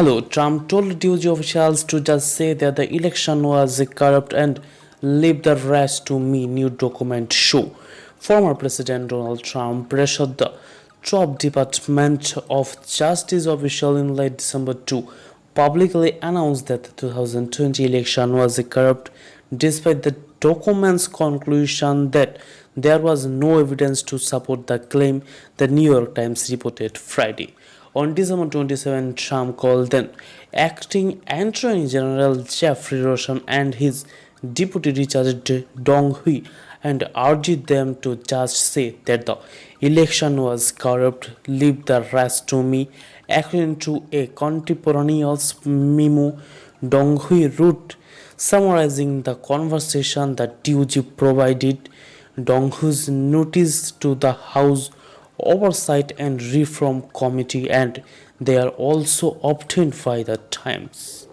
Hello, Trump told DOJ officials to just say that the election was corrupt and leave the rest to me, new document show. Former President Donald Trump pressured the top Department of Justice official in late December to publicly announce that the 2020 election was corrupt despite the document's conclusion that there was no evidence to support the claim, the New York Times reported Friday. On December 27, Trump called then acting Attorney General Jeffrey Rosen and his deputy Richard Dong-Hui and urged them to just say that the election was corrupt, leave the rest to me. According to a contemporaneous memo, Dong-Hui wrote summarizing the conversation that DOJ provided. Dong-Hui's notice to the House Oversight and Reform Committee, and they are also obtained by the Times.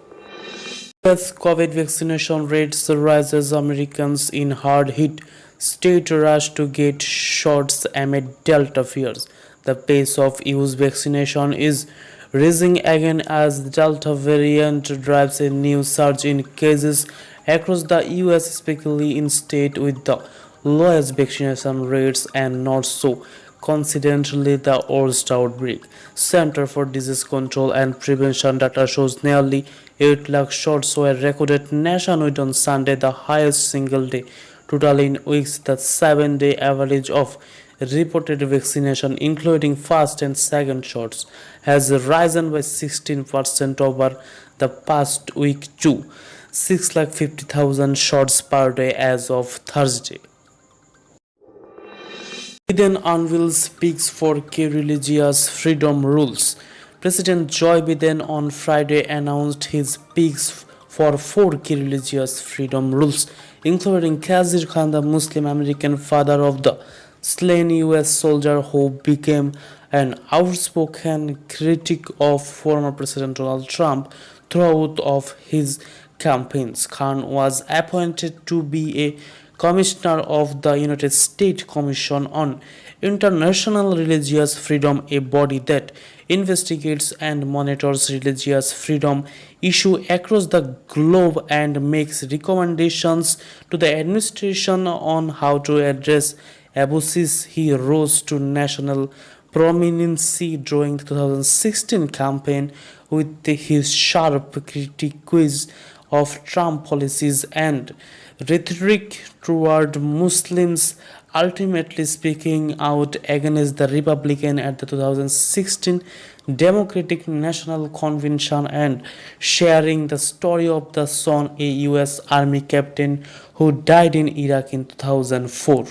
US COVID vaccination rates rises. Americans in hard-hit state rush to get shots amid Delta fears. The pace of US vaccination is rising again as the Delta variant drives a new surge in cases across the US, especially in states with the lowest vaccination rates, and not so coincidentally the August outbreak. Center for Disease Control and Prevention data shows nearly 8 lakh shots were recorded nationwide on Sunday, the highest single day total in weeks. The 7-day average of reported vaccination, including first and second shots, has risen by 16% over the past week to 650,000 shots per day as of Thursday. Biden unveils peaks for key religious freedom rules. President Joe Biden on Friday announced his peaks for 4 key religious freedom rules, including Khazir Khan, the Muslim American father of the slain US soldier who became an outspoken critic of former President Donald Trump throughout of his campaigns. Khan was appointed to be a Commissioner of the United States Commission on International Religious Freedom, a body that investigates and monitors religious freedom issues across the globe and makes recommendations to the administration on how to address abuses. He rose to national prominence during the 2016 campaign with his sharp critiques of Trump policies and rhetoric toward Muslims, ultimately speaking out against the Republican at the 2016 Democratic National Convention and sharing the story of the son, a US Army captain who died in Iraq in 2004.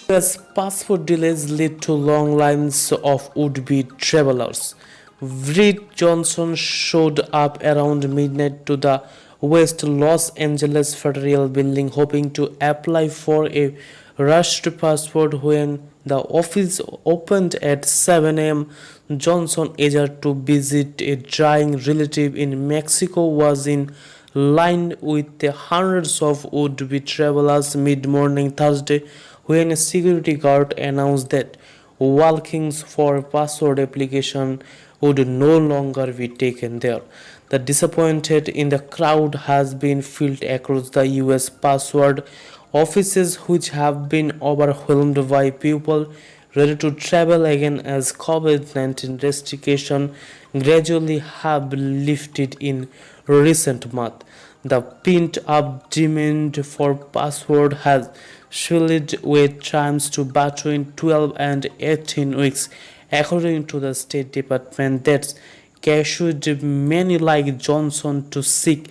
US passport delays lead to long lines of would-be travelers. Reed Johnson showed up around midnight to the West Los Angeles Federal Building hoping to apply for a rushed passport. When the office opened at 7 a.m., Johnson, eager to visit a dying relative in Mexico, was in line with the hundreds of would-be travelers mid-morning Thursday when a security guard announced that walk-ins for passport application would no longer be taken there. The disappointed in the crowd has been felt across the US passport offices, which have been overwhelmed by people ready to travel again as COVID-19 restrictions gradually have lifted in recent months. The pent-up demand for passport has swelled wait times to between 12 and 18 weeks, according to the State Department. That's cashed many like Johnson to seek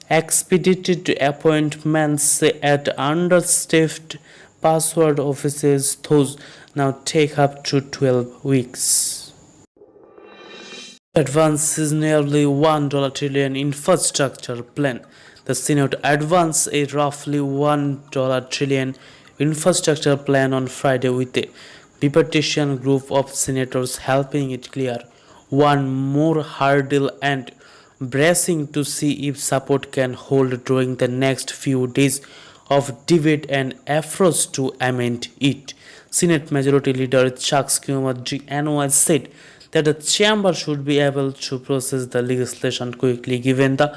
expedited appointments at understaffed passport offices. Those now take up to 12 weeks. Advances nearly $1 trillion infrastructure plan. The Senate advanced a roughly $1 trillion infrastructure plan on Friday, with a bipartisan group of senators helping it clear one more hurdle and bracing to see if support can hold during the next few days of debate and efforts to amend it. Senate Majority Leader Chuck Schumer said that the chamber should be able to process the legislation quickly given the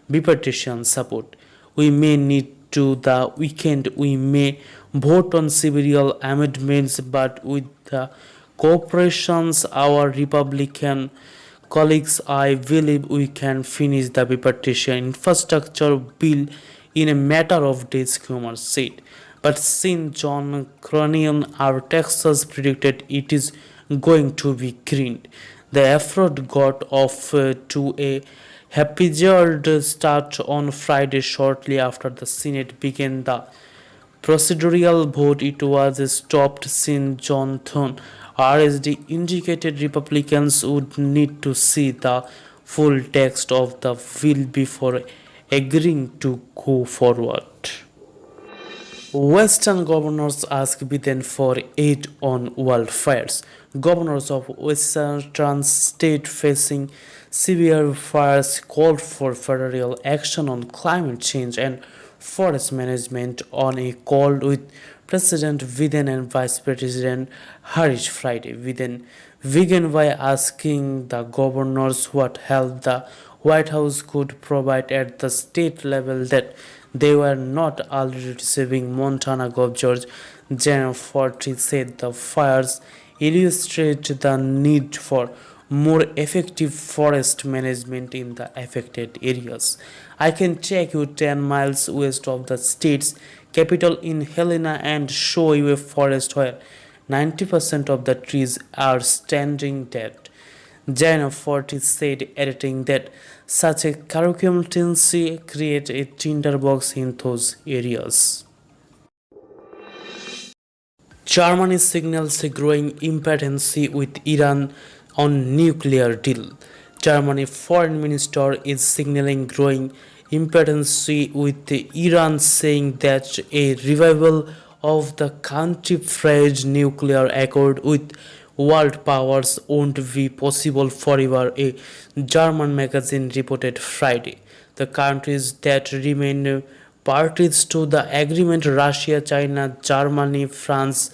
bipartisan support. We may need to the weekend we may vote on several amendments, but with the cooperations our Republican colleagues, I believe we can finish the bipartisan infrastructure bill in a matter of days, Kumar said. But since John Cronion, our Texas predicted it is going to be green, the effort got off to a haphazard start on Friday shortly after the Senate began the procedural vote. It was stopped since Johnson RSD indicated Republicans would need to see the full text of the bill before agreeing to go forward. Western governors ask Biden for aid on wildfires. Governors of western states facing severe fires called for federal action on climate change and forest management on a call with President Biden and Vice President Harris Friday. Biden began by asking the governors what help the White House could provide at the state level that they were not already receiving. Montana Governor Jan Forty said the fires illustrate the need for more effective forest management in the affected areas. I can take you 10 miles west of the state's capital in Helena and show you a forest where 90% of the trees are standing dead. Jan Forty said, adding that such a circumstance creates a tinderbox in those areas. Germany signals a growing impotency with Iran on nuclear deal. Germany foreign minister is signaling growing impotency with Iran, saying that a revival of the country-friendly nuclear accord with world powers won't be possible forever, a German magazine reported Friday. The countries that remain parties to the agreement, Russia, China, Germany, France,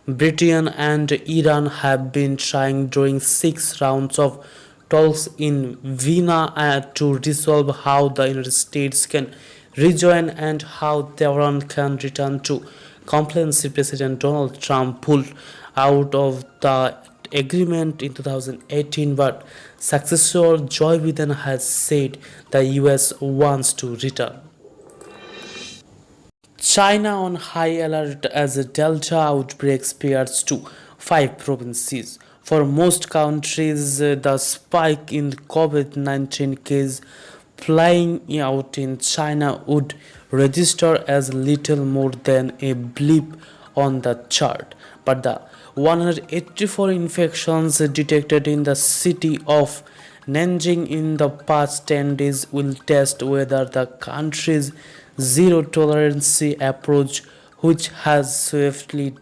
Britain, and Iran, have been trying during 6 rounds of talks in Vienna to resolve how the United States can rejoin and how Tehran can return to compliance. President Donald Trump pulled out of the agreement in 2018, but successor Joe Biden has said the US wants to return. China on high alert as a Delta outbreak spreads to 5 provinces. For most countries, the spike in COVID-19 cases playing out in China would register as little more than a blip on the chart. But the 184 infections detected in the city of Nanjing in the past 10 days will test whether the country's zero tolerance approach, which has swiftly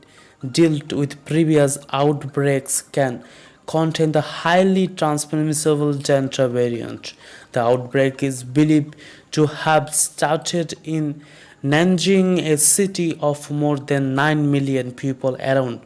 dealt with previous outbreaks, can contain the highly transmissible Delta variant. The outbreak is believed to have started in Nanjing, a city of more than 9 million people around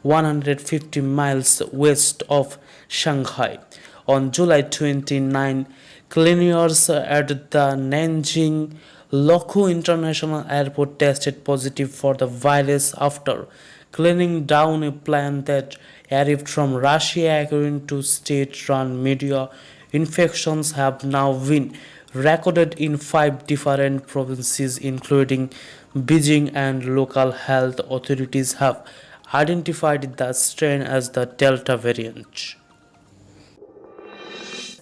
150 miles west of Shanghai. On July 29, cleaners at the Nanjing Loku International Airport tested positive for the virus after cleaning down a plane that arrived from Russia. According to state-run media, infections have now been recorded in 5 different provinces, including Beijing, and local health authorities have identified the strain as the Delta variant.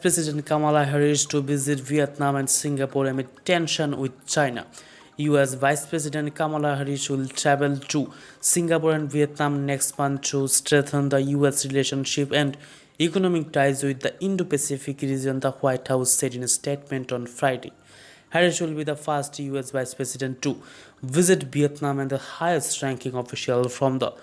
President Kamala Harris to visit Vietnam and Singapore amid tension with China. US Vice President Kamala Harris will travel to Singapore and Vietnam next month to strengthen the US relationship and economic ties with the Indo-Pacific region, the White House said in a statement on Friday. Harris will be the first US Vice President to visit Vietnam and the highest-ranking official from the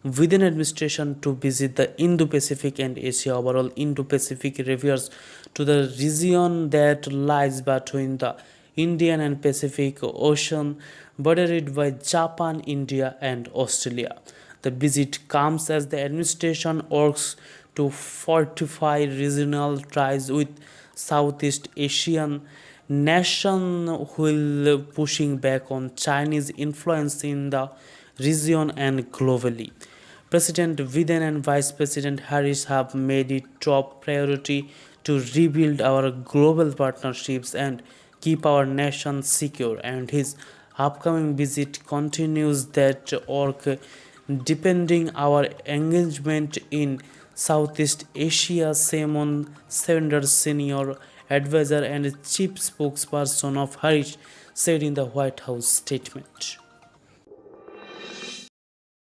Biden administration to visit the Indo-Pacific and Asia. Overall, Indo-Pacific refers to the region that lies between the Indian and Pacific Ocean, bordered by Japan, India, and Australia. The visit comes as the administration works to fortify regional ties with Southeast Asian nation while pushing back on Chinese influence in the region and globally. President Biden and Vice President Harris have made it top priority to rebuild our global partnerships and keep our nation secure, and his upcoming visit continues that work, deepening our engagement in Southeast Asia. Simon Sanders, senior advisor and chief spokesperson of Harris, said in the White House statement.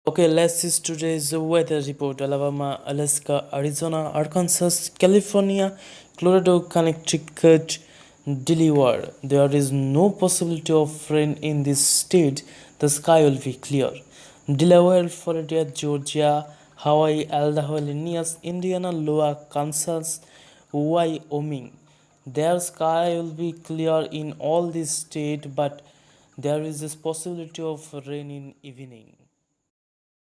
Okay, let's see today's weather report. Alabama, Alaska, Arizona, Arkansas, California, Colorado, Connecticut, Delaware. There is no possibility of rain in this state. The sky will be clear. Delaware, Florida, Georgia, Hawaii, Idaho, Illinois, Indiana, lowa, Kansas, Wyoming. Their sky will be clear in all these states, but there is this possibility of rain in evening.